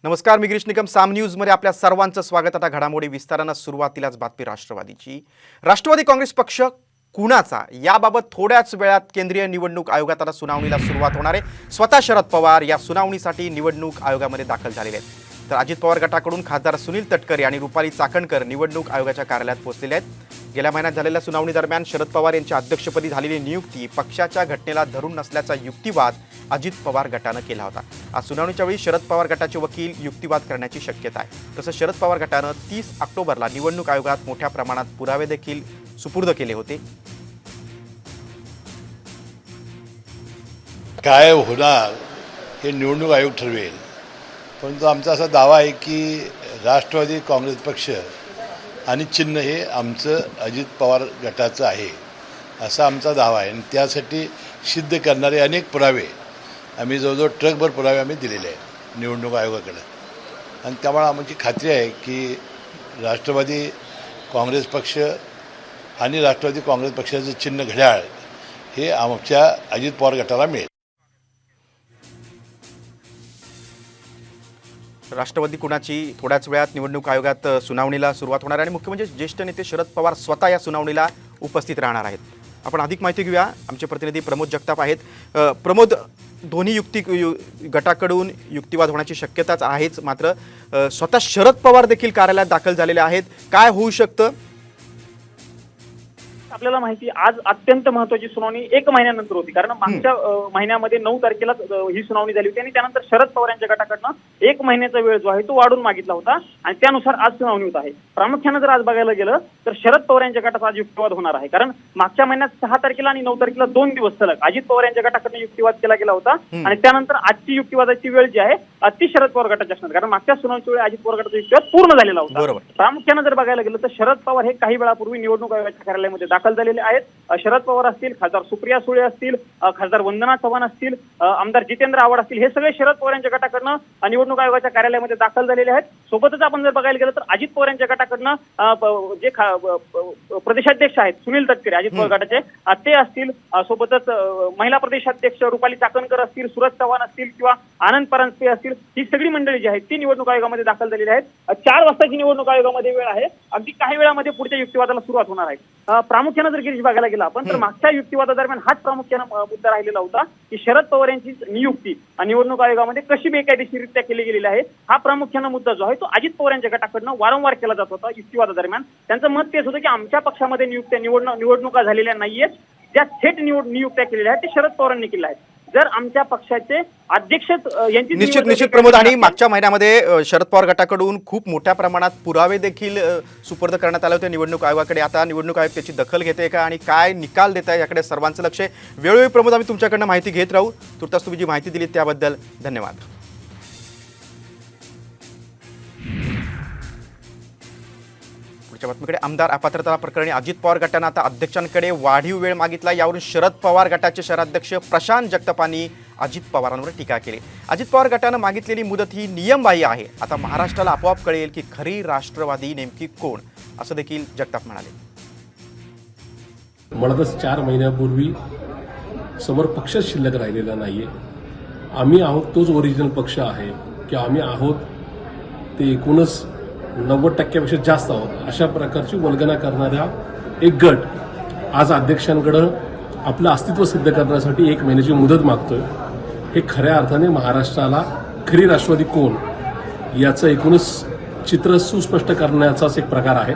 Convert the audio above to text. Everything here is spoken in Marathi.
नमस्कार, मी गिरीश निकम. साम न्यूजमध्ये आपल्या सर्वांचं स्वागत. आता घडामोडी विस्तारानं सुरुवातीलाच बातमी राष्ट्रवादीची. राष्ट्रवादी काँग्रेस पक्ष कुणाचा याबाबत थोड्याच वेळात केंद्रीय निवडणूक आयोगात आता सुनावणीला सुरुवात होणार आहे. स्वतः शरद पवार या सुनावणीसाठी निवडणूक आयोगामध्ये दाखल झालेले आहेत. तर अजित पवार गटाकडून खासदार सुनील तटकरे आणि रुपाली चाकणकर निवडणूक आयोगाच्या कार्यालयात पोहोचलेले आहेत. गेल्या महिन्यात झालेल्या सुनावणी दरम्यान शरद पवार यांच्या अध्यक्षपदी झालेली नियुक्ती पक्षाच्या घटनेला धरून नसल्याचा युक्तिवाद अजित पवार गटानं केला होता. आज सुनावणीच्या वेळी शरद पवार गटाचे वकील युक्तिवाद करण्याची शक्यता आहे. तसंच शरद पवार गटानं 30 ऑक्टोबरला निवडणूक आयोगात मोठ्या प्रमाणात पुरावे देखील सुपूर्द केले होते. काय होणार हे निवडणूक आयोग ठरवेल, परंतु आमचा असा दावा आहे की राष्ट्रवादी काँग्रेस पक्ष आणि चिन्ह हे आमचं अजित पवार गटाचं आहे असा आमचा दावा आहे. आणि त्यासाठी सिद्ध करणारे अनेक पुरावे आम्ही जवळजवळ ट्रकभर पुरावे आम्ही दिलेले आहेत निवडणूक आयोगाकडे. आणि त्यामुळे आमची खात्री आहे की राष्ट्रवादी काँग्रेस पक्ष आणि राष्ट्रवादी काँग्रेस पक्षाचं चिन्ह घड्याळ हे आमच्या अजित पवार गटाला मिळेल. राष्ट्रवादी कुणाची थोड्याच वेळात निवडणूक आयोगात सुनावणीला सुरुवात होणार आहे. आणि मुख्य म्हणजे ज्येष्ठ नेते शरद पवार स्वतः या सुनावणीला उपस्थित राहणार आहेत. आपण अधिक माहिती घेऊया. आमचे प्रतिनिधी प्रमोद जगताप आहेत. प्रमोद, दोन्ही गटाकडून युक्तिवाद होण्याची शक्यताच आहेच, मात्र स्वतः शरद पवार देखील कार्यालयात दाखल झालेले आहेत. काय होऊ शकतं? आपल्याला माहिती आज अत्यंत महत्त्वाची सुनावणी 1 महिन्यानंतर होती, कारण मागच्या महिन्यामध्ये 9 तारखेला ही सुनावणी झाली होती आणि त्यानंतर शरद पवार यांच्या गटाकडनं 1 महिन्याचा वेळ जो आहे तो वाढून मागितला होता आणि त्यानुसार आज सुनावणी होत आहे. प्रामुख्यानं जर आज बघायला गेलं तर शरद पवार यांच्या गटाचा आज युक्तिवाद होणार आहे, कारण मागच्या महिन्यात 6 तारखेला आणि 9 तारखेला 2 दिवस सलग अजित पवार यांच्या गटाकडनं युक्तिवाद केला गेला होता आणि त्यानंतर आजची युक्तिवादाची वेळ जी आहे ती शरद पवार गटाची असणार, कारण मागच्या सुनावणीच्या वेळी अजित पवार गटाचा युक्तिवाद पूर्ण झालेला होता. प्रामुख्यानं जर बघायला गेलं तर शरद पवार हे काही वेळापूर्वी निवडणूक आयोगाच्या कार्यालयामध्ये दाखल झालेले आहेत. शरद पवार असतील, खासदार सुप्रिया सुळे असतील, खासदार वंदना चव्हाण असतील, आमदार जितेंद्र आव्हाड असतील, हे सगळे शरद पवार यांच्या गटाकडनं निवडणूक आयोगाच्या कार्यालयामध्ये दाखल झालेले आहेत. सोबतच आपण जर बघायला गेलं तर अजित पवार यांच्या गटाकडनं जे प्रदेशाध्यक्ष आहेत सुनील तटकरे अजित पवार गटाचे ते असतील, सोबतच महिला प्रदेशाध्यक्ष रुपाली चाकणकर असतील, सुरज चव्हाण असतील किंवा आनंद परांजपे असतील, ही सगळी मंडळी जी आहेत ती निवडणूक आयोगामध्ये दाखल झालेली आहेत. 4 वाजताची निवडणूक आयोगामध्ये वेळ आहे. अगदी काही वेळामध्ये पुढच्या युक्तिवादाला सुरुवात होणार आहे. प्रामुख्यानं जर गिरीश बघायला गेला आपण तर मागच्या युक्तिवादादरम्यान हाच प्रामुख्यानं मुद्दा राहिलेला होता की शरद पवार यांची नियुक्ती निवडणूक आयोगामध्ये कशी बेकायदेशीररित्या केली गेलेली आहे. हा प्रामुख्यानं मुद्दा जो आहे तो अजित पवार यांच्या गटाकडनं वारंवार केला जात होता युक्तिवादादरम्यान. त्यांचं मत तेच होतं की आमच्या पक्षामध्ये निवडणुका झालेल्या नाहीयेत, ज्या थेट नियुक्त्या केलेल्या आहेत ते शरद पवारांनी केल्या आहेत. जर आमच्या पक्षाचे अध्यक्ष यांची निश्चित प्रमोद, आणि मागच्या महिन्यामध्ये शरद पवार गटाकडून खूप मोठ्या प्रमाणात पुरावे देखील सुपूर्द करण्यात आले होते निवडणूक आयोगाकडे. आता निवडणूक आयोग त्याची दखल घेते का आणि काय निकाल देत आहे याकडे सर्वांचं लक्ष आहे. वेळोवेळी प्रमोद आम्ही तुमच्याकडनं माहिती घेत राहू. तुर्तास तुम्ही जी माहिती दिली त्याबद्दल धन्यवाद. बातमीकडे. आमदार अपात्रता प्रकरणी अजित पवार गटानं आता अध्यक्षांकडे वाढीव वेळ मागितला. यावरून शरद पवार गटाचे शहराध्यक्ष प्रशांत जगतापांनी अजित पवारांवर टीका केली. अजित पवार गटानं मागितलेली मुदत ही नियमबाह्य आहे. आता महाराष्ट्राला आपोआप कळेल की खरी राष्ट्रवादी नेमकी कोण, असं देखील जगताप म्हणाले. मुळातच 4 महिन्यापूर्वी समोर पक्षच शिल्लक राहिलेला नाहीये. आम्ही आहोत तोच ओरिजिनल पक्ष आहे की आम्ही आहोत ते एकूणच 90% जास्त आहोत, अशा प्रकारची वल्गना करणारा एक गट आज अध्यक्षांकडं आपलं अस्तित्व सिद्ध करण्यासाठी 1 महिन्याची मुदत मागतोय. हे खऱ्या अर्थाने महाराष्ट्राला खरी राष्ट्रवादी कोण याचं एकूणच चित्र सुस्पष्ट करण्याचाच एक प्रकार आहे.